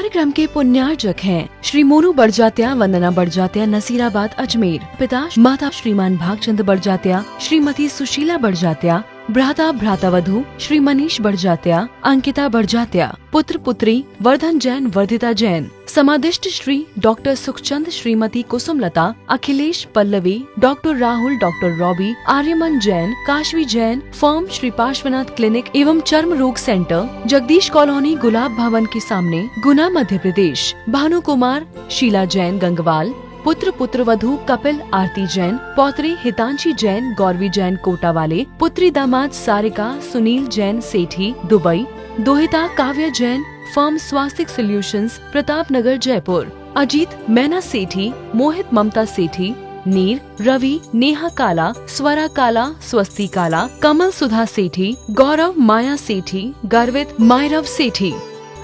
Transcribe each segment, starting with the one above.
कार्यक्रम के पुण्यार्जक हैं श्री मोनू बड़जात्या, वंदना बड़जात्या, नसीराबाद, अजमेर। पिता माता श्रीमान भागचंद बड़जात्या, श्रीमती सुशीला बड़जात्या, भ्राता भ्रातावधू श्री मनीष बड़जात्या, अंकिता बड़जात्या, पुत्र पुत्री वर्धन जैन, वर्धिता जैन। समादिष्ट Shri doctor Sukhchand, Shrimati Kusumlata, Akhilesh Pallavi, doctor Rahul, doctor Robbie, Aryaman Jain, Kashvi Jain, firm Shri Parshvanath clinic एवं चर्म रोग सेंटर, जगदीश कॉलोनी, गुलाब भवन के सामने, गुना, मध्य प्रदेश। भानु कुमार, शीला जैन, गंगवाल। पुत्र पुत्रवधू कपिल, आरती जैन, पौत्री हितांशी जैन, गौरवी जैन, कोटा वाले। पुत्री दामाद सारिका, सुनील जैन, सेठी, दुबई। दोहिता काव्या जैन, फर्म स्वास्तिक सोल्यूशंस, प्रताप नगर, जयपुर। अजीत मैना सेठी, मोहित ममता सेठी, नीर, रवि, नेहा काला, स्वरा काला, स्वस्ति काला, कमल सुधा सेठी, गौरव माया सेठी, गर्वित मायरव सेठी।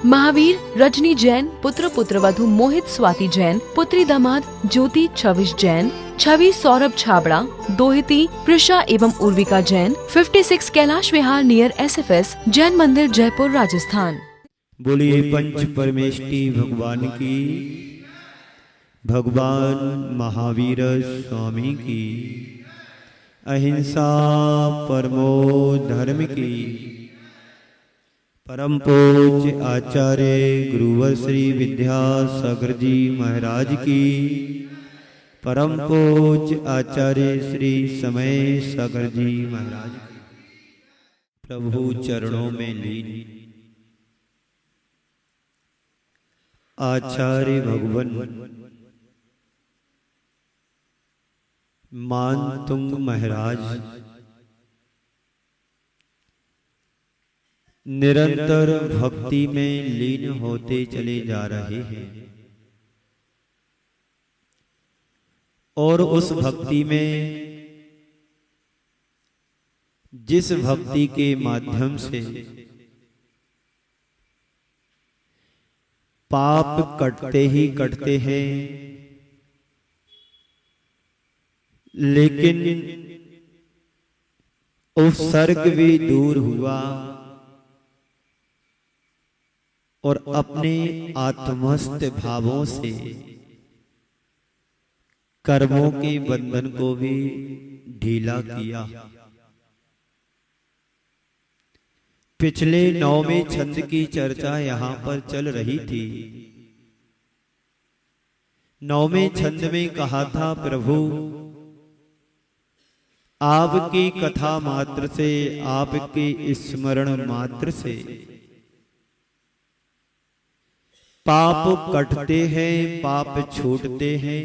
महावीर रजनी जैन, पुत्र पुत्रवधू मोहित स्वाति जैन, पुत्री दामाद ज्योति छविश जैन, छवि सौरभ छाबड़ा, दोहिती प्रिशा एवं उर्विका जैन, 56 कैलाश विहार नियर SFS, जैन मंदिर, जयपुर, राजस्थान। बोलिए पंच परमेष्टि भगवान की, भगवान महावीर स्वामी की, अहिंसा परमो धर्म की, परम पूज्य आचार्य गुरुवर श्री विद्यासागर जी महाराज की, परम पूज्य आचार्य श्री समय सागर जी महाराज की, प्रभु चरणों में लीन आचार्य भगवान मानतुंग महाराज निरंतर भक्ति में लीन होते चले जा रहे हैं और उस भक्ति में, जिस भक्ति के माध्यम से पाप कटते ही कटते हैं, लेकिन उपसर्ग भी दूर हुआ और अपने आत्मस्थ भावों से कर्मों के बंधन को भी ढीला किया। पिछले 9वें छंद की चर्चा यहाँ पर चल रही थी। 9वें छंद में कहा था, प्रभु आपकी कथा मात्र से, आपके स्मरण मात्र से पाप कटते हैं, पाप छूटते हैं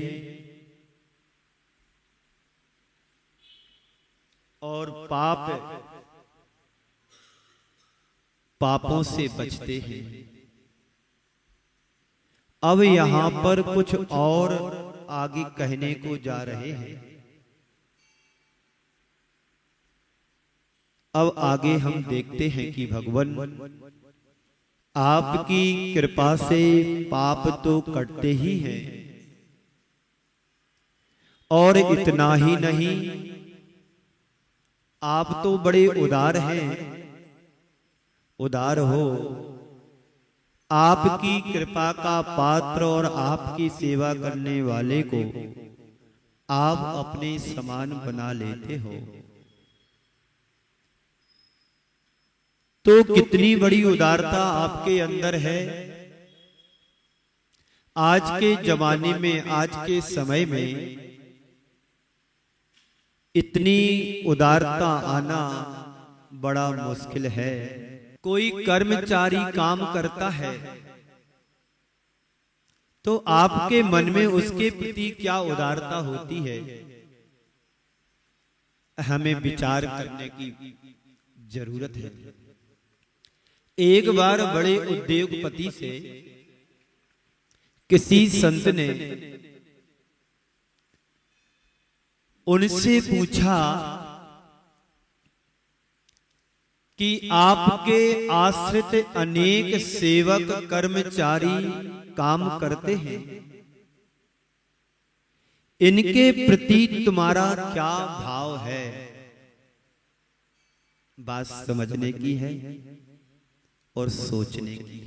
और पापों से बचते हैं। अब यहां पर कुछ और आगे कहने को जा रहे हैं। अब आगे हम देखते हैं कि भगवान आपकी कृपा से पाप तो कटते ही हैं और इतना ही नहीं, आप तो बड़े उदार हैं। उदार हो, आपकी कृपा का पात्र और आपकी सेवा करने वाले को आप अपने समान बना लेते हो। तो कितनी बड़ी उदारता आपके अंदर है। आज के जमाने में, आज के समय में इतनी उदारता आना बड़ा मुश्किल है। कोई कर्मचारी काम करता है तो आपके मन में उसके प्रति क्या उदारता होती है, हमें विचार करने की जरूरत है। एक बार बड़े उद्योगपति से किसी संत ने उनसे पूछा कि आपके आश्रित अनेक सेवक कर्मचारी काम करते हैं, इनके प्रति तुम्हारा क्या भाव है। बात समझने की है और सोचने की।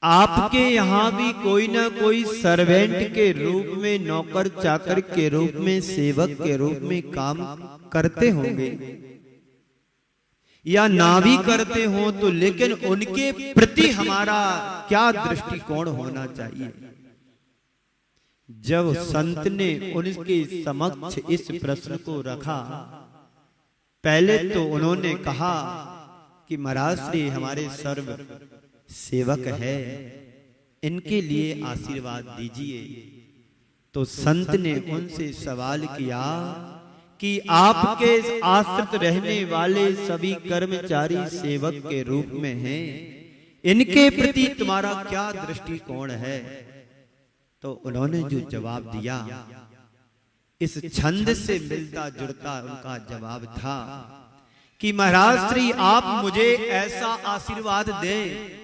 आपके यहां भी कोई ना कोई सर्वेंट के रूप में, नौकर चाकर के रूप में, सेवक के रूप में काम करते होंगे, या ना भी करते हो तो लेकिन उनके प्रति हमारा क्या दृष्टिकोण होना चाहिए। जब संत ने उनके समक्ष इस प्रश्न को रखा, पहले तो उन्होंने कहा कि महाराज श्री हमारे सर्व सेवक है, इनके लिए आशीर्वाद दीजिए। तो संत ने उनसे सवाल किया कि आपके आश्रित रहने वाले सभी कर्मचारी सेवक के रूप में हैं, इनके प्रति तुम्हारा क्या दृष्टिकोण है। तो उन्होंने जो जवाब दिया, इस छंद से मिलता जुलता उनका जवाब था कि महाराज श्री आप मुझे ऐसा आशीर्वाद दें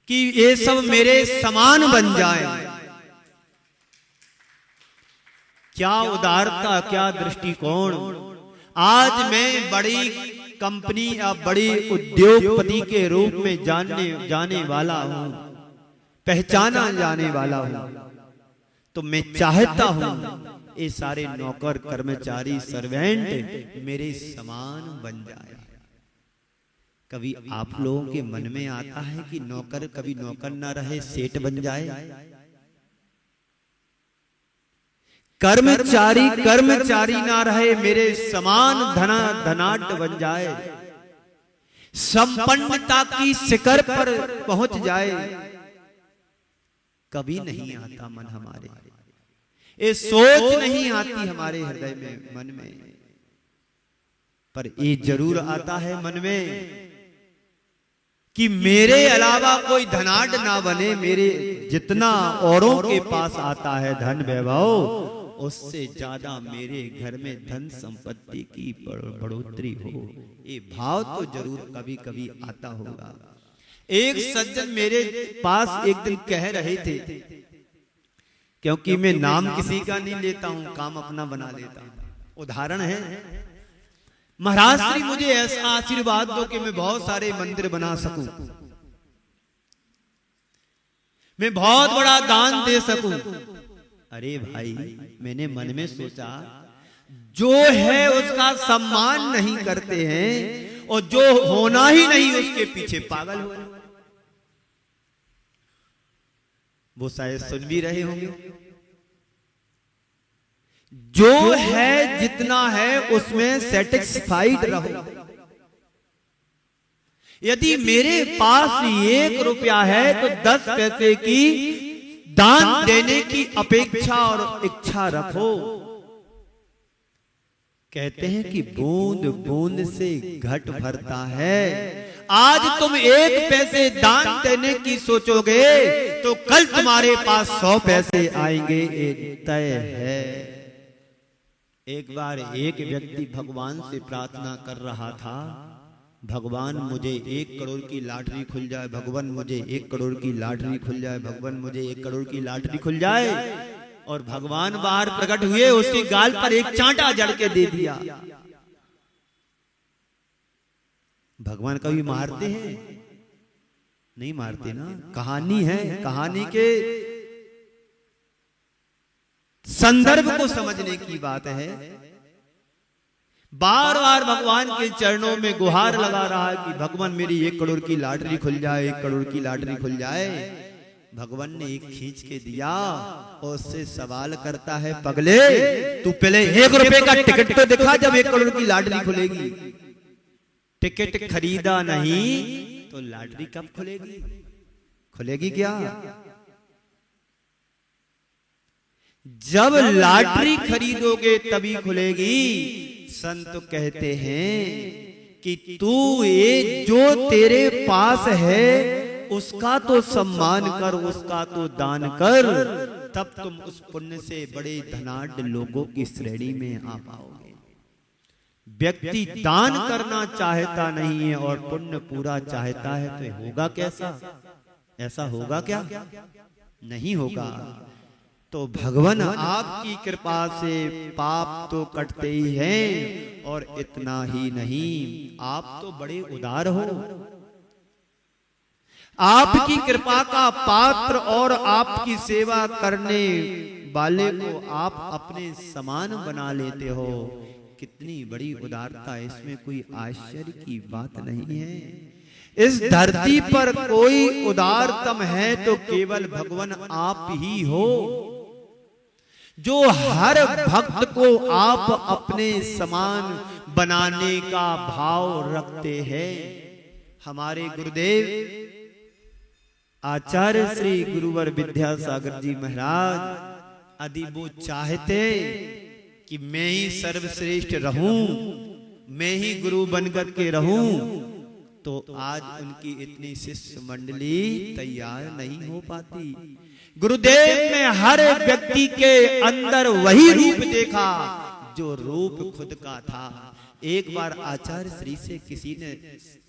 कि ये सब मेरे समान बन जाएं। क्या उदारता, क्या दृष्टिकोण। आज मैं बड़ी कंपनी या बड़ी उद्योगपति के रूप में जाने वाला हूं, पहचाना जाने वाला हूं, तो मैं चाहता हूं ये सारे नौकर कर्मचारी सर्वेंट मेरे समान बन जाए। कभी आप लोगों के मन में आता है कि नौकर कभी नौकर ना रहे, सेठ बन जाए। कर्मचारी कर्मचारी ना रहे, मेरे समान धनाढ्य बन जाए, संपन्नता की शिखर पर पहुंच जाए। कभी नहीं आता मन हमारे, ये सोच नहीं आती हमारे हृदय में, मन में। पर ये जरूर आता है मन में कि मेरे अलावा कोई धनाढ्य ना बने। मेरे जितना औरों के पास आता है धन वैभव, उससे ज्यादा मेरे घर में धन संपत्ति की बढ़ोतरी हो। ये भाव तो जरूर कभी कभी आता होगा। एक सज्जन मेरे पास एक दिन कह रहे थे, क्योंकि मैं नाम किसी का नहीं लेता हूं, काम अपना बना लेता हूं। उदाहरण है, महाराज श्री मुझे ऐसा आशीर्वाद दो कि मैं बहुत सारे मंदिर बना सकूं, मैं बहुत बड़ा दान दे सकूं। अरे भाई, मैंने मन में सोचा, जो है उसका सम्मान नहीं करते हैं और जो होना ही नहीं उसके पीछे पागल हो रहे। वो शायद सुन भी रहे होंगे। जो है जितना है उसमें सेटिस्फाइड रहो। यदि मेरे पास 1 रुपया है तो 10 पैसे की दान देने की अपेक्षा और इच्छा रखो। कहते हैं कि बूंद बूंद से घट भरता है। आज तुम 1 पैसे दान देने की सोचोगे तो कल तुम्हारे पास 100 पैसे आएंगे, ये तय है। एक बार एक व्यक्ति भगवान से प्रार्थना कर रहा था, भगवान मुझे 1 करोड़ की लॉटरी खुल जाए, भगवान मुझे 1 करोड़ की लॉटरी खुल जाए, भगवान मुझे 1 करोड़ की लॉटरी खुल जाए। और भगवान बाहर प्रकट हुए, उसके गाल पर एक चांटा जड़ के दे दिया। भगवान कभी मारते हैं? नहीं मारते ना। कहानी है, कहानी के संदर्भ को समझने की बात है। बार बार भगवान के चरणों में गुहार लगा रहा है कि भगवान मेरी 1 करोड़ की लॉटरी खुल जाए, 1 करोड़ की लॉटरी खुल जाए। भगवान ने एक खींच के दिया और उससे सवाल करता है, पगले तू पहले 1 रुपए का टिकट तो दिखा, जब 1 करोड़ की लॉटरी खुलेगी। टिकट खरीदा नहीं तो लॉटरी कब खुलेगी? खुलेगी क्या? जब लॉटरी खरीदोगे तभी खुलेगी। संत कहते हैं कि तू ये जो तेरे पास है उसका तो सम्मान कर, उसका तो दान कर, तब तुम उस पुण्य से बड़े धनाढ्य लोगों की श्रेणी में आ पाओगे। व्यक्ति दान करना चाहता नहीं है और पुण्य पूरा चाहता है तो होगा कैसा? ऐसा होगा क्या? नहीं होगा। तो भगवान आपकी कृपा से पाप तो कटते ही हैं, और इतना ही नहीं, आप तो बड़े उदार हो। आपकी कृपा का पात्र और आपकी सेवा करने वाले को आप अपने समान बना लेते हो। कितनी बड़ी उदारता है, इसमें कोई आश्चर्य की बात नहीं है। इस धरती पर कोई उदारतम है तो केवल भगवान आप ही हो, जो हर भक्त को आप अपने समान बनाने का भाव रखते हैं। हमारे गुरुदेव आचार्य श्री गुरुवर विद्यासागर जी महाराज यदि वो चाहते कि मैं ही सर्वश्रेष्ठ रहूं, मैं ही गुरु बनकर के रहूं, तो आज उनकी इतनी शिष्य मंडली तैयार नहीं हो पाती। गुरुदेव ने हर व्यक्ति के अंदर वही रूप देखा जो रूप खुद का था। एक बार आचार्य श्री से किसी ने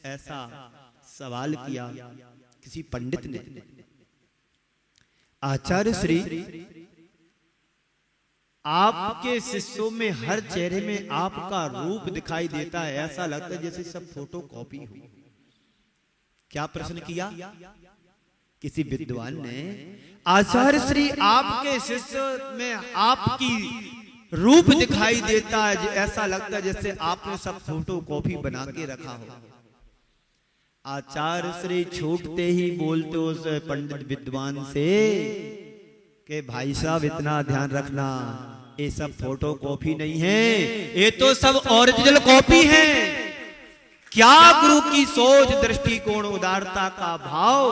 ऐसा सवाल किया, किसी पंडित ने, आचार्य श्री आपके शिष्यों में हर चेहरे में आपका रूप दिखाई देता है, ऐसा लगता है जैसे सब फोटो कॉपी हो। क्या प्रश्न किया किसी विद्वान ने? आचार्य श्री आपके शिष्य में आपकी रूप दिखाई देता है, ऐसा लगता है जैसे आपने सब फोटो कॉपी बना के रखा हो। आचार्य श्री छूटते ही बोलते उस पंडित विद्वान से कि भाई साहब इतना ध्यान रखना, ये सब फोटो कॉपी नहीं है, ये तो सब ओरिजिनल कॉपी है। क्या गुरु की सोच, दृष्टिकोण, उदारता का भाव,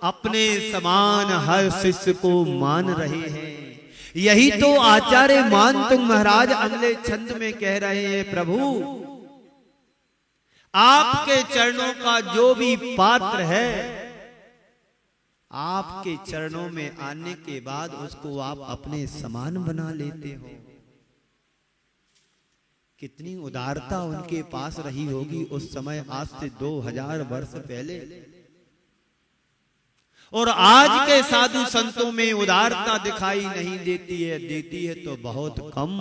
अपने समान हर शिष्य को मान रहे हैं। यही तो आचार्य मान तुम महाराज अगले छंद में कह रहे हैं, प्रभु आपके चरणों का जो भी पात्र है, आपके चरणों में आने के बाद उसको आप अपने समान बना लेते हो। कितनी उदारता उनके पास रही होगी उस समय, आज से 2000 वर्ष पहले। और आज के साधु संतों में उदारता दिखाई नहीं देती है, देती है तो बहुत कम।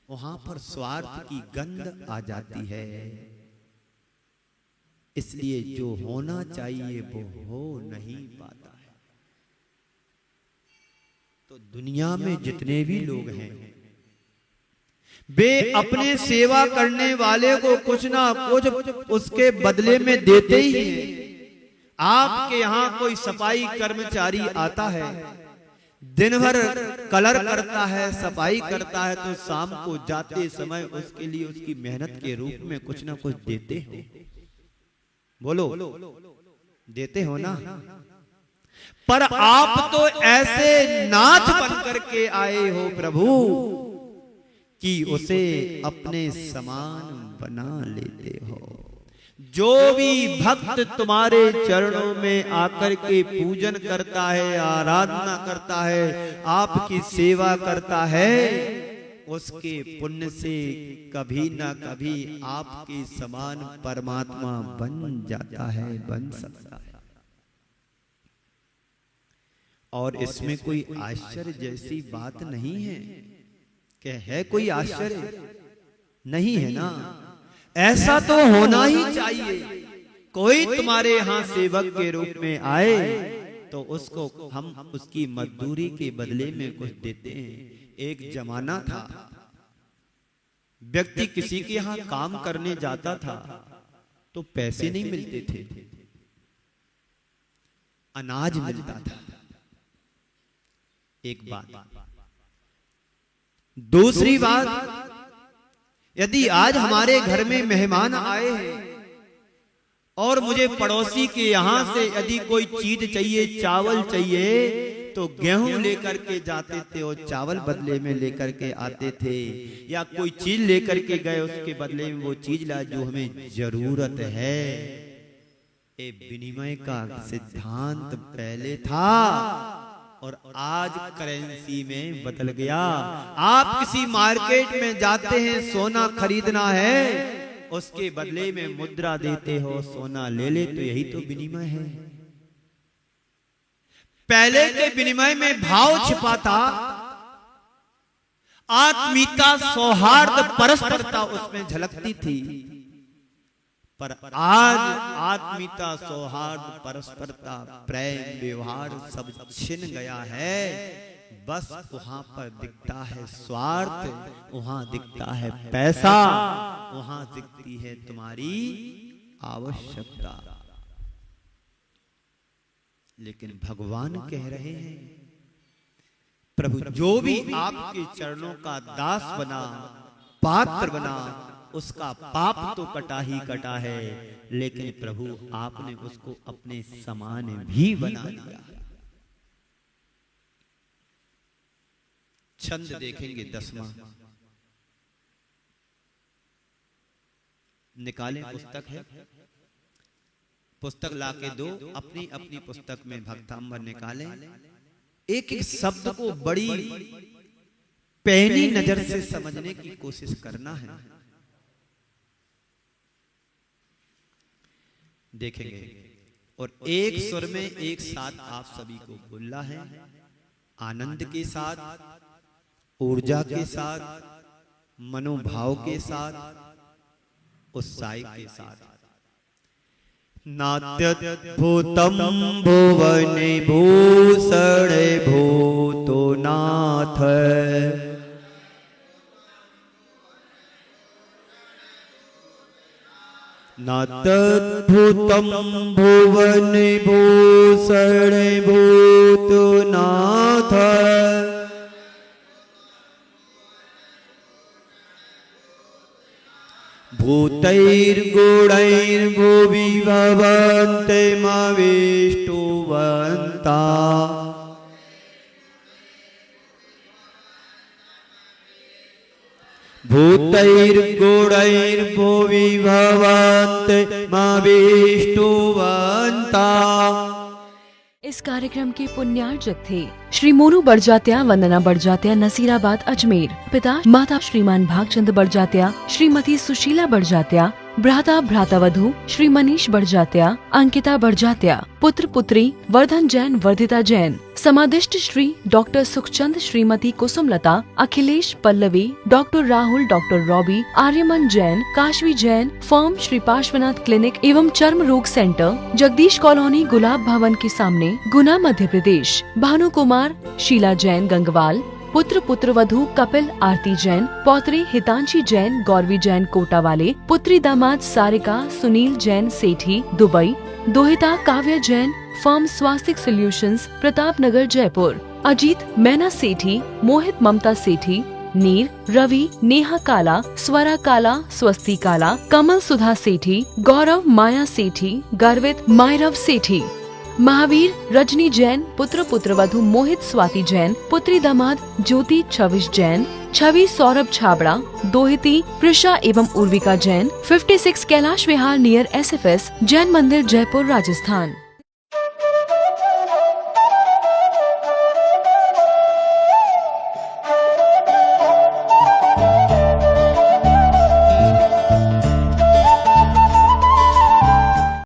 वहां पर स्वार्थ की गंध आ जाती है। इसलिए जो होना चाहिए वो हो नहीं पाता है। तो दुनिया में जितने भी लोग हैं वे अपने सेवा करने वाले को कुछ ना कुछ उसके बदले में देते ही हैं। आपके यहाँ कोई सफाई कर्मचारी आता है, दिन भर कलर करता है, सफाई करता है, तो शाम को जाते समय उसके लिए उसकी मेहनत के रूप में कुछ ना कुछ देते हो। बोलो देते हो ना? पर आप तो ऐसे नाथ बन करके आए हो प्रभु कि उसे अपने समान बना लेते हो। जो भी भक्त तुम्हारे चरणों में आकर के पूजन करता है, आराधना करता है, आपकी सेवा करता है, उसके पुण्य से कभी ना कभी आपके समान परमात्मा बन जाता है, बन सकता है। और इसमें कोई आश्चर्य जैसी बात नहीं है। क्या है कोई आश्चर्य? नहीं है ना। ऐसा तो होना ही चाहिए। कोई तुम्हारे यहाँ सेवक के रूप में आए तो उसको हम उसकी मजदूरी के बदले में कुछ देते हैं। एक जमाना था, व्यक्ति किसी के यहाँ काम करने जाता था तो पैसे नहीं मिलते थे, अनाज मिलता था। एक बात। दूसरी बात, यदि आज हमारे घर में मेहमान आए हैं और मुझे पड़ोसी के यहां से यदि कोई चीज चाहिए, चावल चाहिए, तो गेहूं लेकर के जाते थे और चावल बदले में लेकर के आते थे, या कोई चीज लेकर के गए उसके बदले में वो चीज ला जो हमें जरूरत है। ये विनिमय का सिद्धांत पहले था और आज करेंसी में बदल गया। आप किसी मार्केट में जाते हैं, सोना खरीदना है, उसके बदले में मुद्रा देते हो, सोना ले ले, तो यही तो विनिमय है। पहले के विनिमय में भाव छिपा था, आत्मीयता, सौहार्द, परस्परता उसमें झलकती थी। पर आज आत्मीयता, सौहार्द, परस्परता, प्रेम, व्यवहार सब छिन गया है। बस वहां पर दिखता है स्वार्थ, वहां दिखता है पैसा, वहां दिखती है तुम्हारी आवश्यकता। लेकिन भगवान कह रहे हैं, प्रभु जो भी आपके चरणों का दास बना, पात्र बना, उसका पाप तो कटा ही कटा है, लेकिन प्रभु आपने उसको अपने समान भी बना लिया। छंद देखेंगे 10वां, निकालें, पुस्तक है, पुस्तक लाके दो, अपनी अपनी पुस्तक में भक्तांबर निकालें। एक एक शब्द को बड़ी पैनी नजर से समझने की कोशिश करना है। देखेंगे और एक सुर में एक साथ आप सभी को बोलना है, आनंद के साथ, ऊर्जा के साथ, मनोभाव के साथ, उत्साह के साथ। नात्यद्भुतम भुवने भूषण भूतो नाथ, नात्यद्भुतम भुवने भूषण भूतो नाथ, भूतैर्गुणैर्भुवि भवन्ते मविष्टुवन्ता, भूतैर्गुणैर्भुवि भवन्ते मविष्टुवन्ता। इस कार्यक्रम के पुण्यार्जक थे श्री मोनू बड़जात्या, वंदना बड़जात्या, नसीराबाद, अजमेर। पिता माता श्रीमान भागचंद बड़जात्या, श्रीमती सुशीला बड़जात्या, भ्राता भ्रातावधू श्री मनीष बड़जात्या, अंकिता बड़जात्या, पुत्र पुत्री वर्धन जैन, वर्धिता जैन। समादिष्ट Shri doctor Sukhchand, Shrimati Kusumlata, Akhilesh, Pallavi, doctor Rahul, doctor Robbie, Aryaman Jain, Kashvi Jain. Firm Shri Parshvanath clinic एवं चर्म रोग सेंटर, जगदीश कॉलोनी, गुलाब भवन के सामने, गुना, मध्य प्रदेश। भानु कुमार, शीला जैन, गंगवाल। पुत्र पुत्रवधू कपिल, आरती जैन, पौत्री हितांशी जैन, गौरवी जैन, कोटा वाले। पुत्री दामाद सारिका, सुनील जैन, सेठी, दुबई। दोहिता काव्या जैन, फर्म स्वास्तिक सॉल्यूशंस, प्रताप नगर, जयपुर। अजीत, मैना सेठी, मोहित, ममता सेठी, नीर, रवि, नेहा काला, स्वरा काला, स्वस्ति काला, कमल, सुधा सेठी, गौरव, माया सेठी, गर्वित, मायरव सेठी। महावीर, रजनी जैन, पुत्र पुत्रवधू मोहित, स्वाति जैन, पुत्री दामाद ज्योति, छविश जैन, छवि, सौरभ छाबड़ा। दोहिती प्रिशा एवं उर्विका जैन, 56 कैलाश विहार नियर SFS, जैन मंदिर, जयपुर, राजस्थान।